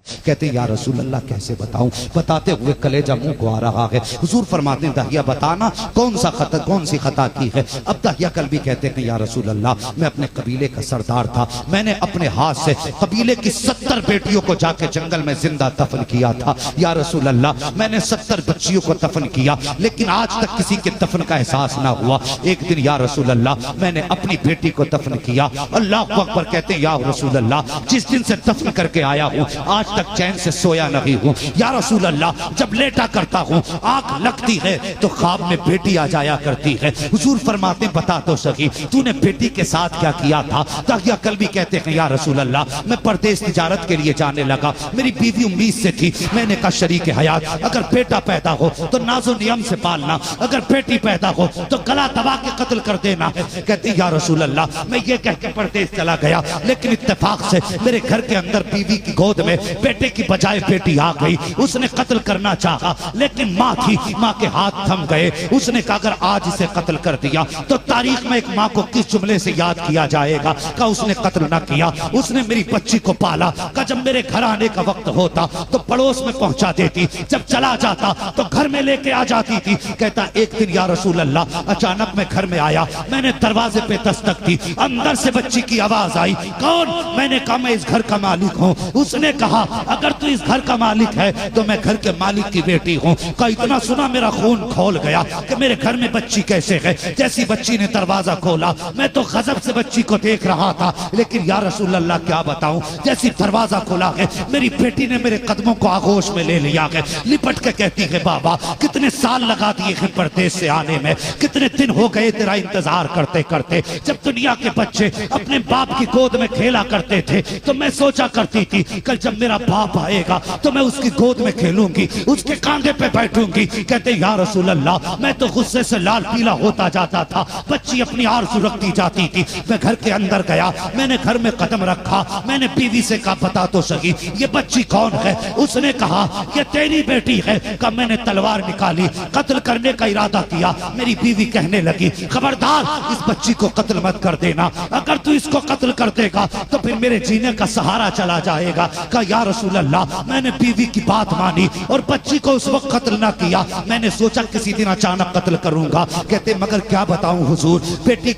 कहते या रसूल अल्लाह कैसे बताऊं, बताते हुए कलेजा मुंह को आ रहा है। हुजूर फरमाते हैं दहिया बताना कौन सी खता की है। अब दहिया कल्बी कहते हैं या रसूल अल्लाह मैं अपने कबीले का सरदार था, मैंने अपने हाथ से कबीले की 70 बेटियों को जाके जंगल में जिंदा दफन किया था। या रसूल अल्लाह मैंने 70 बच्चियों को दफन किया, लेकिन आज तक किसी के दफन का एहसास ना हुआ। एक दिन या रसूल अल्लाह मैंने अपनी बेटी को दफन किया। अल्लाह अकबर कहते या रसूल अल्लाह जिस दिन से दफन करके आया हूँ आज तक चैन से सोया नहीं हूँ। या रसूल अल्लाह जब लेटा करता हूँ आंख लगती है तो ख्वाब में बेटी आ जाया करती है। हुजूर फरमाते बता तो सही तूने बेटी के साथ क्या किया था। दहिया कल्बी कहते हैं या रसूल अल्लाह मैं परदेश तिजारत के लिए जाने लगा, मेरी बीवी उम्मीद से थी, मैंने कहा शरीक हयात अगर बेटा पैदा हो तो नाजो नियम से पालना, अगर बेटी पैदा हो तो गला दबा के कत्ल कर देना है। कहते या रसूल अल्लाह मैं ये कह के परदेश चला गया, लेकिन इत्तेफाक से मेरे घर के अंदर बीवी की गोद में बेटे की बजाय बेटी आ गई। उसने कत्ल करना चाहा लेकिन माँ थी, माँ के हाथ थम गए। उसने कहा अगर आज इसे कत्ल कर दिया तो तारीख में एक माँ को किस जुमले से याद किया जाएगा। कहा उसने कत्ल ना किया, उसने मेरी बच्ची को पाला। कहा जब मेरे घर आने का वक्त होता तो पड़ोस में पहुंचा देती, जब चला जाता तो घर में लेके आ जाती थी। कहता एक दिन या रसूल अल्लाह अचानक मैं घर में आया, मैंने दरवाजे पे दस्तक दी, अंदर से बच्ची की आवाज आई। कौन? मैंने कहा मैं इस घर का मालिक हूँ। उसने कहा अगर तू इस घर का मालिक है तो मैं घर के मालिक की बेटी हूँ। कहा इतना सुना मेरा खून खोल गया कि मेरे घर में बच्ची कैसे है। जैसी बच्ची ने दरवाजा खोला मैं तो गजब से बच्ची को देख रहा था, लेकिन या रसूल अल्लाह क्या बताऊं, जैसी दरवाजा खोला है मेरी बेटी ने मेरे कदमों को आगोश में ले लिया है। लिपट के कहती है बाबा कितने साल लगा दिए हैं परदेश से आने में, कितने दिन हो गए तेरा इंतजार करते करते। जब दुनिया के बच्चे अपने बाप की गोद में खेला करते थे तो मैं सोचा करती थी कल जब मेरा बाप आएगा तो मैं उसकी गोद में खेलूंगी, उसके कांधे पे बैठूंगी। कहते या रसूल अल्लाह मैं तो गुस्से से लाल पीला होता जाता था, बच्ची अपनी आरज़ू रखती जाती थी। मैं घर के अंदर गया, मैंने घर में कदम रखा, मैंने बीवी से कहा बता तो सही ये बच्ची कौन है। उसने कहा ये तेरी बेटी है। कहा मैंने तलवार निकाली, कत्ल करने का इरादा किया। मेरी बीवी कहने लगी खबरदार इस बच्ची को कत्ल मत कर देना, अगर तू इसको कत्ल कर देगा तो फिर मेरे जीने का सहारा चला जाएगा। कहा या रसूल अल्लाह मैंने बीवी की बात मानी और बच्ची को उस वक्त कत्ल ना किया, मैंने सोचा किसी दिन अचानक कत्ल करूंगा। कहते मगर क्या बताऊं हुजूर बेटी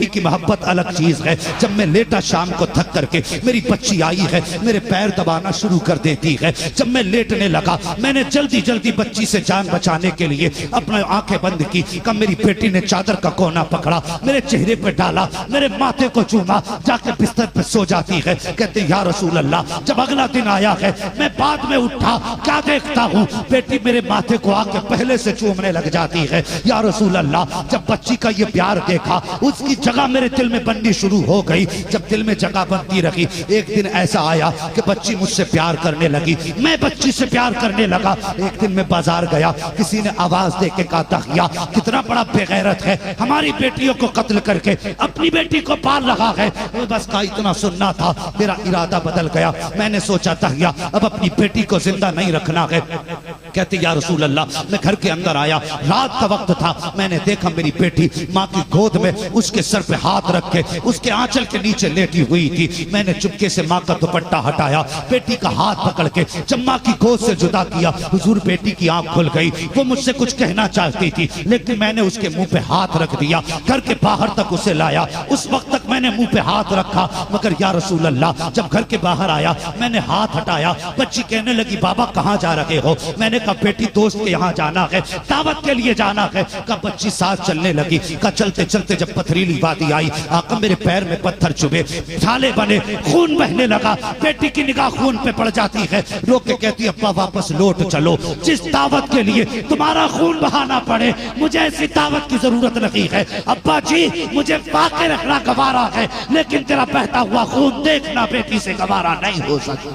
की मोहब्बत अलग चीज है। जब मैं लेटा शाम को थक करके मेरी बच्ची आई है, मेरे पैर दबाना शुरू कर देती है। जब मैं लेटने लगा मैंने जल्दी जल्दी बच्ची से जान बचाने के लिए अपने आंखें बंद की। कब मेरी बेटी ने चादर का कोना पकड़ा, मेरे चेहरे पे डाला, मेरे माथे को चूमा, जाके बिस्तर पे सो जाती है। कहते या रसूल अल्लाह जब अगला दिन आया है मैं बाद में उठा, क्या देखता हूँ बेटी मेरे माथे को आके पहले से चूमने लग जाती है। या रसूल अल्लाह जब बच्ची का ये प्यार देखा उसकी जगह मेरे दिल में बननी शुरू हो गई। जब दिल में जगह बनती रही एक दिन ऐसा आया कि बच्ची मुझसे प्यार करने लगी, मैं बच्ची से प्यार करने लगा। एक दिन मैं बाजार गया, किसी ने आवाज दे के कहा दहिया कितना बड़ा बेगैरत है, हमारी बेटियों को कत्ल करके अपनी बेटी को पाल रहा है। बस का इतना सुनना था, मेरा इरादा बदल गया। मैंने सोचा दहिया अब अपनी बेटी को जिंदा नहीं रखना है। कहते या रसूल अल्लाह मैं घर के अंदर आया, रात का वक्त था, मैंने देखा मेरी बेटी माँ की गोद में उसके सर पे हाथ रख के उसके आंचल के नीचे लेटी हुई थी। मैंने चुपके से माँ का दुपट्टा हटाया, बेटी का हाथ पकड़ के जब माँ की गोद से जुदा किया, हुजूर बेटी की आंख खुल गई। वो मुझसे कुछ कहना चाहती थी लेकिन मैंने उसके मुंह पे हाथ रख दिया, घर के बाहर तक उसे लाया। उस वक्त तक मैंने मुंह पे हाथ रखा, मगर या रसूल अल्लाह जब घर के बाहर आया मैंने हाथ हटाया। बच्ची कहने लगी बाबा कहाँ जा रहे हो। मैंने कहा बेटी दोस्त के यहाँ जाना है, दावत के लिए जाना है। कहा बच्ची साथ चलने लगी। कहा चलते चलते जब पथरीली वादी आई आका मेरे पैर में पत्थर चुभे, छाले बने, खून बहने लगा। बेटी की निगाह खून पे पड़ जाती है, रो के कहती अब्बा वापस लौट चलो, जिस दावत के लिए तुम्हारा खून बहाना पड़े मुझे ऐसी दावत की जरूरत नहीं है। अब्बा जी मुझे वाकई रखना गवारा है, लेकिन तेरा बहता हुआ खून देखना बेटी से गवारा नहीं हो सकता।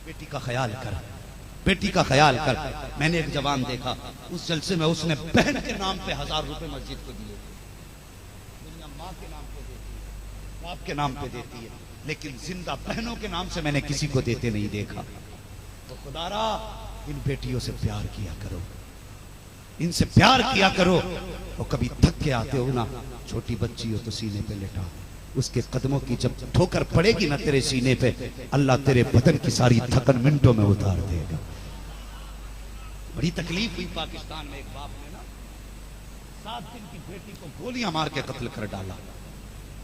बेटी का ख्याल कर, बेटी का ख्याल कर। मैंने एक जवान देखा उस जलसे में उसने बहन के नाम पे 1000 रुपए मस्जिद को दिए। दुनिया माँ के नाम पे देती है, बाप के नाम पे देती है, लेकिन जिंदा बहनों के नाम से मैंने किसी को देते नहीं देखा। तो खुदारा इन बेटियों से प्यार किया करो, इनसे प्यार किया करो। और कभी थक के आते हो ना, छोटी बच्ची हो तो सीने पे लेटा उसके कदमों की जब ठोकर पड़ेगी ना तेरे सीने पे, अल्लाह तेरे बदन की सारी थकन मिनटों में उतार देगा। बड़ी तकलीफ हुई पाकिस्तान में, एक बाप ने ना 7 दिन की बेटी को गोलियां मार के कत्ल कर डाला।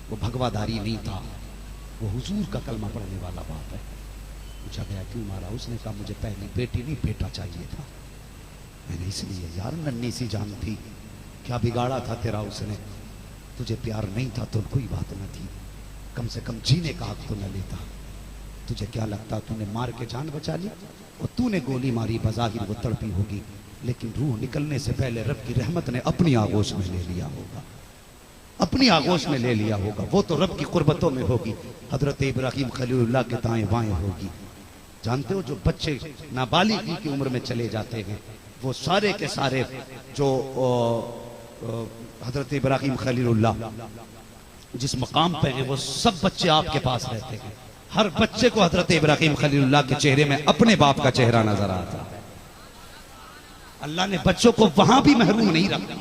वो भगवाधारी नहीं था, वो हुजूर का कलमा पढ़ने वाला बाप है। पूछा गया क्यों मारा? उसने कहा मुझे पहली बेटी नहीं बेटा चाहिए था। मैंने इसलिए, यार नन्ही सी जान थी, क्या बिगाड़ा था तेरा उसने? तुझे प्यार नहीं था तो कोई बात न थी, कम से कम जीने का हक तो न लेता। तुझे क्या लगता तूने मार के जान बचा ली? और तूने गोली मारी, बज़ाहिर वो तड़पी होगी, लेकिन रूह निकलने से पहले रब की रहमत ने अपनी आगोश में ले लिया होगा, अपनी आगोश में ले लिया होगा। वो तो रब की कुर्बतों में होगी, हजरत इब्राहिम खलीलुल्लाह के दाएं बाएं होगी। जानते हो जो बच्चे नाबालिगी की उम्र में चले जाते हैं, वो सारे के सारे जो हजरत इब्राहिम खलीलुल्लाह जिस मकाम पे हैं, वो सब बच्चे आपके पास रहते हैं। हर बच्चे को हजरत इब्राहिम खलीलुल्लाह के चेहरे में अपने बाप का चेहरा नजर आता है। अल्लाह ने बच्चों को वहां भी महरूम नहीं रखा,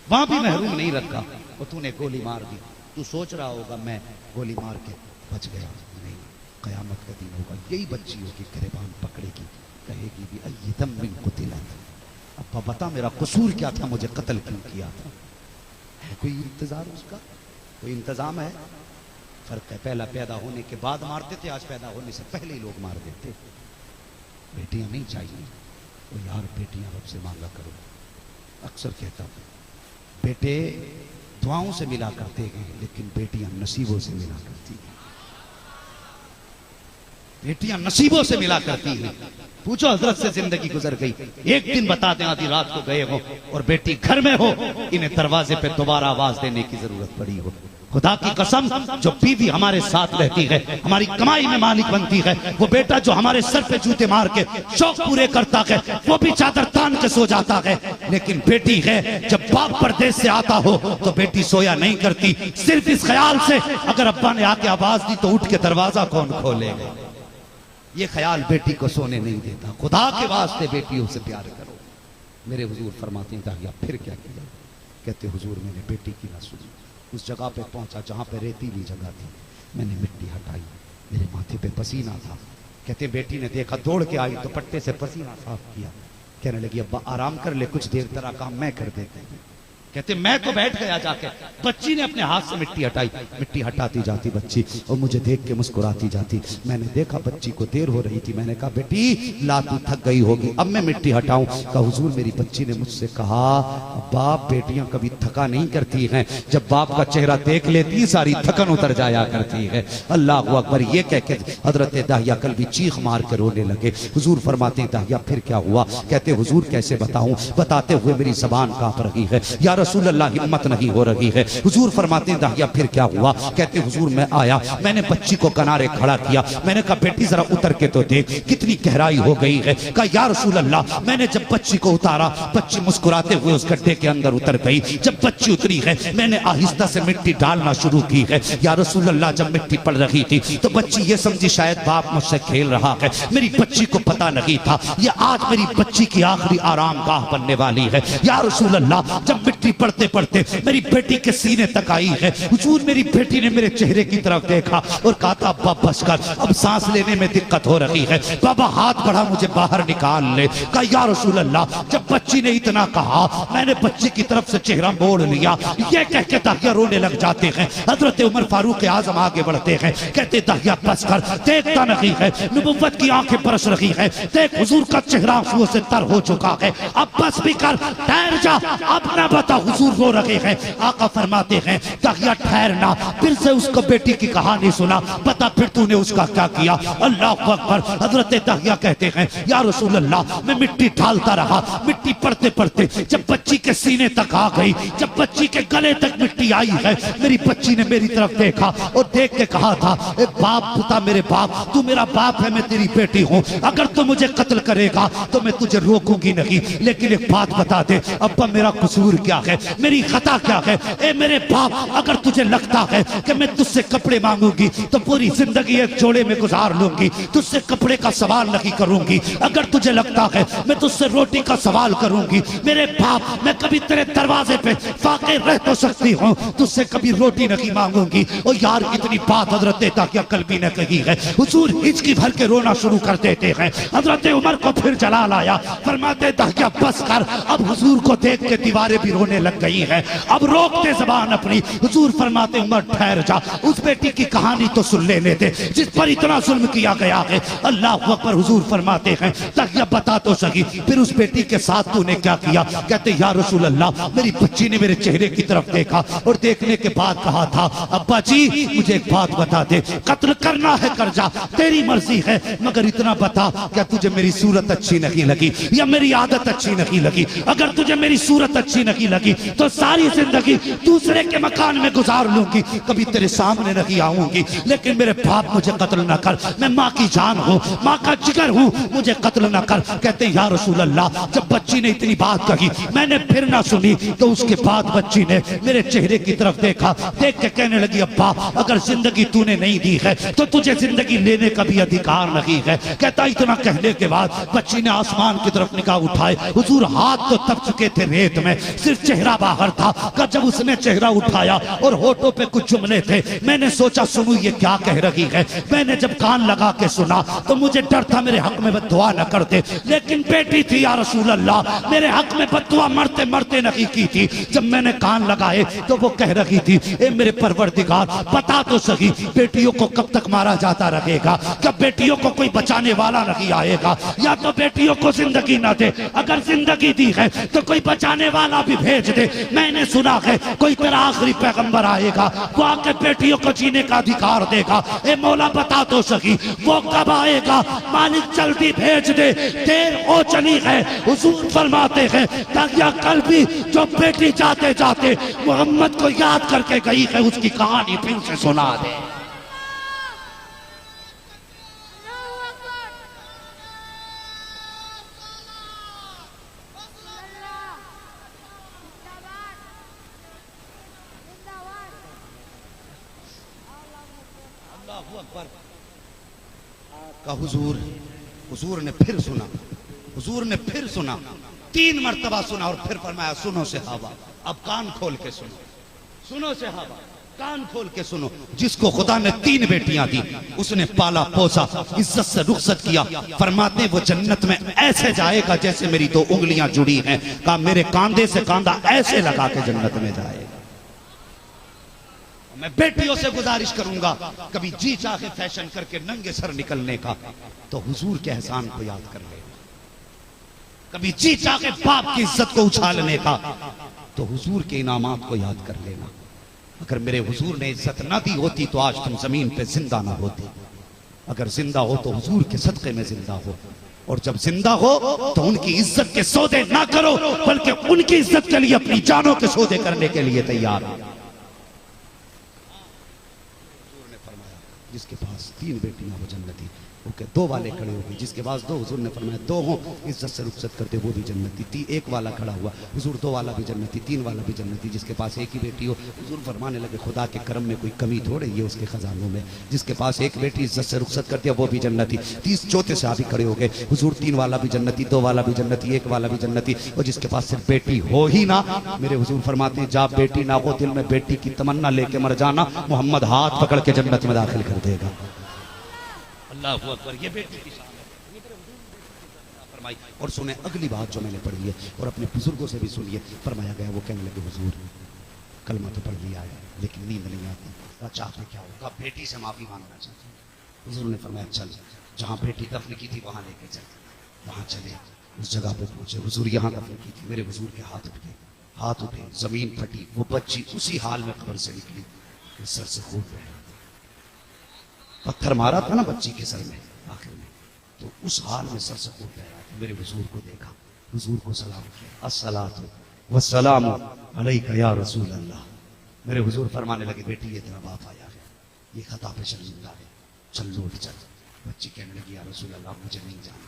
वहां भी महरूम नहीं रखा। और तूने गोली मार दी, तू सोच रहा होगा मैं गोली मार के बच गया। नहीं, कयामत का दिन होगा, यही बच्ची होगी गिरबान पकड़ेगी, कहेगी भी अय्यदम मिन कुतिलत, अब्बा बता मेरा कसूर क्या था, मुझे कत्ल क्यों किया था? है कोई इंतजार उसका? कोई इंतजाम है? फर्क है, पहला पैदा होने के बाद मारते थे, आज पैदा होने से पहले ही लोग मार देते। बेटियां नहीं चाहिए तो यार बेटियां रब से मांगा करो। अक्सर कहता हूं बेटे दुआओं से मिला करते हैं, लेकिन बेटियां नसीबों से मिला करती हैं। बेटियां नसीबों से मिला करती हैं। पूछो हजरत से जिंदगी गुजर गई, एक दिन बता दें आधी रात को गए हो और बेटी घर में हो, इन्हें दरवाजे पे दोबारा आवाज देने की जरूरत पड़ी हो। खुदा की कसम, जो बीवी हमारे साथ रहती है, हमारी कमाई में मालिक बनती है, वो बेटा जो हमारे सर पे जूते मार के शौक पूरे करता है, वो भी चादर तान के सो जाता है। लेकिन बेटी है, जब बाप परदेश से आता हो तो बेटी सोया नहीं करती, सिर्फ इस ख्याल से अगर अब्बा ने आके आवाज दी तो उठ के दरवाजा कौन खोलेगा। ये ख्याल बेटी को सोने नहीं देता। खुदा के वास्ते बेटियों से प्यार करो। मेरे हुजूर फरमाते हैं दाहिया फिर क्या किया? कहते हुजूर मैंने बेटी की ना सुनी, उस जगह पे पहुंचा जहां पे रेतीली जगह थी, मैंने मिट्टी हटाई, मेरे माथे पे पसीना था। कहते बेटी ने देखा, दौड़ के आई तो पट्टे से पसीना साफ किया। कहने लगी अब्बा आराम कर ले, कुछ देर तेरा काम मैं कर देते हैं। कहते मैं तो बैठ गया जाके, बच्ची ने अपने हाथ से मिट्टी हटाई, मिट्टी हटाती जाती बच्ची और मुझे देख के मुस्कुराती जाती। मैंने देखा बच्ची को देर हो रही थी, मैंने कहा बेटी ला तू थक गई होगी, अब मैं मिट्टी हटाऊं। कहा हुजूर मेरी बच्ची ने मुझसे कहा बाप बेटियां कभी थका नहीं करती हैं, जब बाप का चेहरा देख लेती सारी थकन उतर जाया करती है। अल्लाह अकबर, ये कह के हजरत दाहिया कल भी चीख मार के रोने लगे। हुजूर फरमाते दाहिया फिर क्या हुआ? कहते हुजूर कैसे बताऊं, बताते हुए मेरी जबान कांप रही है, या रसूल अल्लाह हिम्मत नहीं हो रही है। हुजूर फरमाते हैं दाहिया फिर क्या हुआ? कहते हुजूर मैं आया, मैंने बच्ची को किनारे खड़ा किया, मैंने कहा बेटी जरा उतर के तो देख कितनी गहराई हो गई है। कहा या रसूल अल्लाह, मैंने जब बच्ची को उतारा, बच्ची मुस्कुराते हुए उस गड्ढे के अंदर उतर गई। जब बच्ची उतरी है, मैंने आहिस्ता से मिट्टी डालना शुरू की है। या रसूल अल्लाह, जब मिट्टी पड़ रही थी तो बच्ची ये समझी शायद बाप मुझसे खेल रहा है, मेरी बच्ची को पता नहीं था ये आज मेरी बच्ची की आखिरी आराम गाह बनने वाली है। या रसूल अल्लाह, जब मिट्टी पढ़ते पढ़ते मेरी बेटी के सीने तक आई है, हुजूर मेरी बेटी ने मेरे चेहरे की तरफ देखा और कहा था अब्बा बस कर, अब सांस लेने में दिक्कत हो रही है, बाबा हाथ बढ़ा मुझे बाहर निकाल ले। कहा या रसूल अल्लाह, जब बच्ची ने इतना कहा मैंने बच्ची की तरफ से चेहरा मोड़ लिया। ये कह के दाहिया रोने लग जाते हैं। हजरत उमर फारूक आजम आगे बढ़ते हैं, कहते दाहिया बस कर, देखता नहीं है, नबुव्वत की आंखें बरस रही है, देख हुजूर का चेहरा आंसुओं से तर हो चुका है, अब बस भी कर, ठहर जा, अब ना बता हुजूर रो रहे हैं। आका फरमाते हैं दाहिया ठहरना, फिर से उसको बेटी की कहानी सुना, बता फिर तूने उसका क्या किया। अल्लाह अकबर। हजरत दाहिया कहते हैं या रसूल अल्लाह, मैं मिट्टी डालता रहा, मिट्टी पड़ते पड़ते जब बच्ची के सीने तक आ गई, जब बच्ची के गले तक मिट्टी आई है, मेरी बच्ची ने मेरी तरफ देखा और देख के कहा था ए बाप पिता मेरे बाप, तू मेरा बाप है, मैं तेरी बेटी हूँ, अगर तू मुझे कत्ल करेगा तो मैं तुझे रोकूंगी नहीं, लेकिन एक बात बता दे अब्बा मेरा कसूर क्या है? है, मेरी खता क्या है। ए मेरे बाप, अगर तुझे लगता है कि मैं तुझसे कपड़े मांगूंगी तो पूरी जिंदगी एक जोड़े में गुजार लूंगी, तुझसे कपड़े का सवाल नहीं करूंगी। अगर तुझे लगता है मैं तुझसे रोटी का सवाल करूंगी, मेरे बाप मैं कभी तेरे दरवाजे पे फाके रह तो सकती हूँ, तुझसे कभी रोटी नहीं मांगूंगी। और यार इतनी बात हजरत ताकिया कल्बी ने कही है, हुजूर हिचकी भर के रोना शुरू कर देते हैं। हजरत उमर को फिर जलाल आया, फरमाते ताकिया बस कर। अब हुजूर को देख के दीवारें भी रोने लग गई है, अब रोकते जबान अपनी। हुजूर फरमाते उमर ठहर जा, उस बेटी की कहानी तो सुन लेने दे जिस पर इतना जुल्म किया गया है। अल्लाह अकबर। हुजूर फरमाते हैं ताकिया बता तो सही, फिर उस बेटी के साथ तूने क्या किया। कहते या रसूल अल्लाह, मेरी बच्ची ने मेरे चेहरे की तरफ देखा और देखने के बाद कहा था अब्बा जी मुझे एक बात बता दे, कत्ल करना है कर जा, तेरी मर्जी है, मगर इतना बता क्या तुझे मेरी सूरत अच्छी नहीं लगी या मेरी आदत अच्छी नहीं लगी। अगर तुझे मेरी सूरत अच्छी नहीं लगी तो सारी जिंदगी दूसरे के मकान में गुजार लूंगी, कभी तेरे सामने नहीं आऊंगी। लेकिन मेरे बाप मुझे कत्ल न कर, मैं माँ की जान हूँ, माँ का जिगर हूँ, मुझे कत्ल न कर। कहते या रसूल अल्लाह, जब बच्ची ने इतनी बात कही मैंने फिर ना सुनी, तो उसके बाद बच्ची ने मेरे चेहरे की तरफ देखा, देख के कहने लगी अब्बा अगर जिंदगी तूने नहीं दी है तो तुझे जिंदगी लेने का भी अधिकार नहीं है। कहता इतना कहने के बाद बच्ची ने आसमान की तरफ निगाह उठाए, हुजूर हाथ तो तप चुके थे रेत में, सिर्फ चेहरा बाहर था। का जब उसने चेहरा उठाया और होठों पे कुछ जुमले थे, मैंने सोचा सुनूं ये क्या कह रही है। मैंने जब कान लगा के सुना तो मुझे डर था मेरे हक में बद्दुआ न कर दे, लेकिन बेटी थी या रसूल अल्लाह, मेरे हक में बद्दुआ मरते मरते नहीं की थी। जब मैंने कान लगाए तो वो कह रही थी ए मेरे परवरदिगार बता तो सही, बेटियों को कब तक मारा जाता रहेगा, कब बेटियों को कोई बचाने वाला नहीं आएगा, या तो बेटियों को जिंदगी ना दे, अगर जिंदगी दी है तो कोई बचाने वाला भी भेज दे। मैंने सुना है कोई तेरा आखिरी पैगंबर आएगा, वो आके बेटियों को जीने का अधिकार देगा। ए मौला बता तो सही वो कब आएगा, मालिक जल्दी भेज दे, देर हो चली है। हुजूर फरमाते हैं ताकिया कल्बी जो बेटी जाते जाते मोहम्मद को याद करके गई है, उसकी कहानी फिर से सुना दे। का हुजूर ने फिर सुना, हुजूर ने फिर सुना, 3 मरतबा सुना और फिर फरमाया सुनो सहाबा, अब कान खोल के सुनो, सुनो सहाबा कान खोल के सुनो। जिसको खुदा ने 3 बेटियां दी, उसने पाला पोसा, इज्जत से रुखसत किया, फरमाते वो जन्नत में ऐसे जाएगा जैसे मेरी 2 उंगलियां जुड़ी हैं। कहा मेरे कांधे से कांधा ऐसे लगा के जन्नत में जाएगा। मैं बेटियों से गुजारिश करूंगा कभी जी चाहे फैशन करके नंगे सर निकलने का तो हुजूर के एहसान को याद कर ले, कभी जी चाहे बाप की इज्जत को उछालने का तो हुजूर के इनामात को याद कर लेना। अगर मेरे हुजूर ने इज्जत ना दी होती तो आज तुम जमीन पे जिंदा ना होती, अगर जिंदा हो तो हुजूर के सदक़े में जिंदा हो, और जब जिंदा हो तो उनकी इज्जत के सौदे ना करो बल्कि उनकी इज्जत के लिए अपनी जानों के सौदे करने के लिए तैयार हो। जिसके पास 3 बेटियां हो जन्नती, ओके 2 वाले खड़े हो गए, जिसके पास 2, हुजूर ने फरमाया 2 हो इज्जत से रुखसत करते वो भी जन्नती। 1 वाला खड़ा हुआ, हुजूर 2 वाला भी जन्नती, 3 वाला भी जन्नती। जिसके पास 1 ही बेटी हो, हुजूर फरमाने लगे खुदा के करम में कोई कमी थोड़े ये उसके खजानों में, जिसके पास 1 बेटी इज्जत से रुखसत करती है वो भी जन्नती। 30 चौथे सहाबी खड़े हो गए, हुजूर 3 वाला भी जन्नती, 2 वाला भी जन्नती, 1 वाला भी जन्नती। और जिसके पास सिर्फ बेटी हो ही ना, मेरे हुजूर फरमाते हैं जा बेटी ना हो दिल में बेटी की तमन्ना लेके मर जाना, मोहम्मद हाथ पकड़ के जन्नत में दाखिल कर देगा। अल्लाह अकबर, ये बेटी की शान है फरमाई। और सुने अगली बात जो मैंने पढ़ी है और अपने बुजुर्गों से भी सुनिए, फरमाया गया वो कहने लगे हुजूर कलमा तो पढ़ लिया है लेकिन नींद नहीं आती, चाहते क्या होगा, बेटी से माफी मांगना चाहते। हुजूर ने फरमाया चल जहाँ बेटी दफन की थी वहां लेके चल, वहां चले, उस जगह पे पहुंचे, हुजूर यहाँ दफन की थी, मेरे हुजूर के हाथ उठे, जमीन फटी, वो बच्ची उसी हाल में कब्र से निकली, सर से खून बह, पत्थर मारा था ना बच्ची के सर में आखिर में, तो उस हाल में सर से खून बह रहा था। मेरे हुजूर को देखा, हुजूर को सलाम किया, अस्सलातु वस्सलामु अलैका या रसूल अल्लाह। मेरे हुजूर फरमाने लगे बेटी ये तेरा बाप आया है, ये खता पे शर्मिंदा है, चल लौट चल। बच्ची कहने लगी या रसूल अल्लाह मुझे नहीं जाना,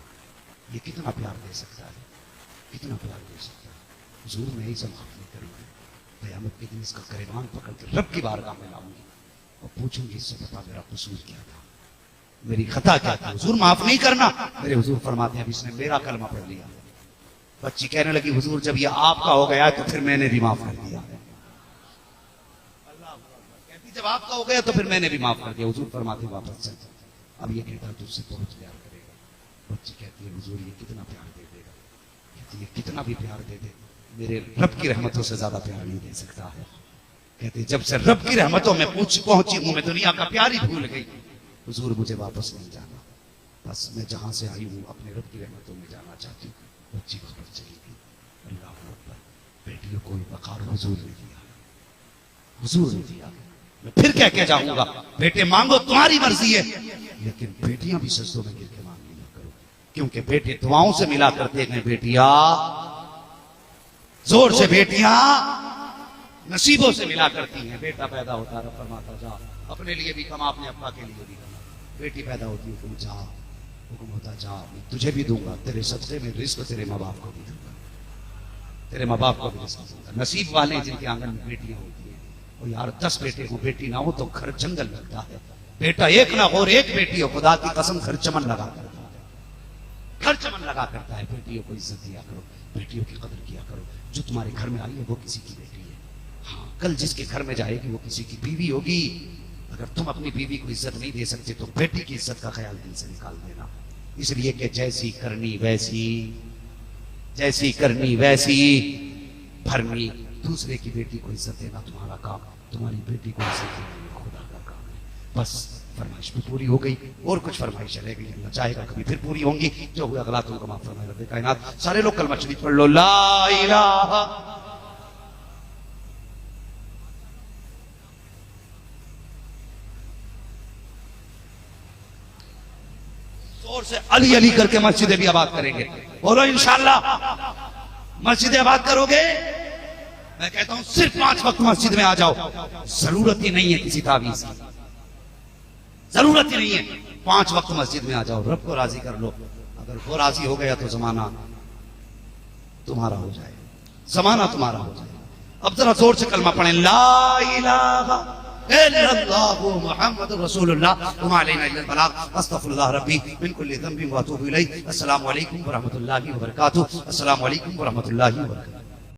ये कितना प्यार दे सकता है, कितना प्यार दे सकता है। हुजूर मैं ही से माफ नहीं करूंगी, क़यामत के दिन इसका गिरबान पकड़ के रब की बारगाह में लाऊंगी और पूछूंगी इससे बता मेरा कसूर क्या था, मेरी खता क्या थी। हुजूर माफ नहीं करना। मेरे हुजूर फरमाते हैं अब इसने मेरा कलमा पढ़ लिया। बच्ची कहने लगी हुजूर जब ये आपका हो गया तो फिर मैंने भी माफ कर दिया। कहती जब आपका हो गया तो फिर मैंने भी माफ कर दिया। हुजूर फरमाते वापस चल, अब ये कहता तुझसे बहुत प्यार करेगा। बच्ची कहती है हुजूर ये कितना प्यार दे देगा। कहती है कितना भी प्यार दे दे मेरे रब की रहमतों से ज्यादा प्यार नहीं दे सकता है। कहते जब से रब की रहमतों में पहुंची हूं मैं दुनिया का प्यार ही भूल गई। हुजूर मुझे वापस नहीं जाना, बस मैं जहां से आई हूं अपने रब की रहमतों में जाना चाहती हूँ। बच्ची वापस चली गई। अल्लाह अकबर, बेटियों को वकार हुजूर ने दिया, हुजूर ने दिया। मैं फिर कह के जाऊंगा बेटे मांगो तुम्हारी मर्जी है, लेकिन बेटियां भी सजदों में गिर के मांग लिया करो, क्योंकि बेटे दुआओं से मिला करते हैं। बेटियां जोर से, बेटियां नसीबों से मिला करती हैं। बेटा पैदा होता है फरमाता जा अपने लिए भी कमा, अपने अब्बा के लिए भी कमा। बेटी पैदा होती है तुम जा, हुक्म होता जा मैं तुझे भी दूंगा, तेरे सदक़े में रिज़्क़ तेरे माँ बाप को भी दूंगा, तेरे माँ बाप को भी रिज़्क़ दूंगा। नसीब वाले जिनके आंगन में बेटियां होती हैं। और यार 10 बेटे हो बेटी ना हो तो घर जंगल लगता है। बेटा एक ना हो और एक बेटी हो, खुदा की कसम घर चमन लगा करता है, घर चमन लगा करता है। बेटियों को इज्जत दिया करो, बेटियों की कदर किया करो। जो तुम्हारे घर में आई है वो किसी की बेटी है। हाँ, कल जिसके घर में जाएगी वो किसी की बीवी होगी। अगर तुम अपनी बीवी को इज्जत नहीं दे सकते तो बेटी की इज्जत का ख्याल दिल से निकाल देना। इसलिए कि जैसी करनी वैसी, जैसी करनी वैसी भरनी। दूसरे की बेटी को इज्जत देना तुम्हारा काम, तुम्हारी बेटी को इज्जत देना खुदा का काम है। बस फरमाइश भी पूरी हो गई और कुछ फरमाइश रह गई, अल्लाह चाहेगा कभी फिर पूरी होंगी। जो हुआ गलतियों को माफ फरमाए रब्बे कायनात। सारे लोग कलमा शरीफ पढ़ लो, ला इलाहा। जोर से अली अली करके मस्जिदें भी आबाद करेंगे। बोलो इंशाअल्लाह मस्जिदें आबाद करोगे। मैं कहता हूं सिर्फ 5 वक्त मस्जिद में आ जाओ, जरूरत ही नहीं है किसी तावीज की, जरूरत ही नहीं है। 5 वक्त मस्जिद में आ जाओ, रब को राजी कर लो। अगर वो राजी हो गया तो जमाना तुम्हारा हो जाए, जमाना तुम्हारा हो जाए। अब जरा जोर से कलमा पढ़ें, ला इलाहा इल्लल्लाहु मुहम्मदुर रसूलुल्लाह व मा अलैना इल्लल बलाग अस्तगफिरुल्लाह रब्बी मिन कुल्ली ज़ंबिन व अतूबु इलैहि। अस्सलामु अलैकुम व रहमतुल्लाहि व बरकातुहू। अस्सलामु अलैकुम व रहमतुल्लाहि व बरकातुहू।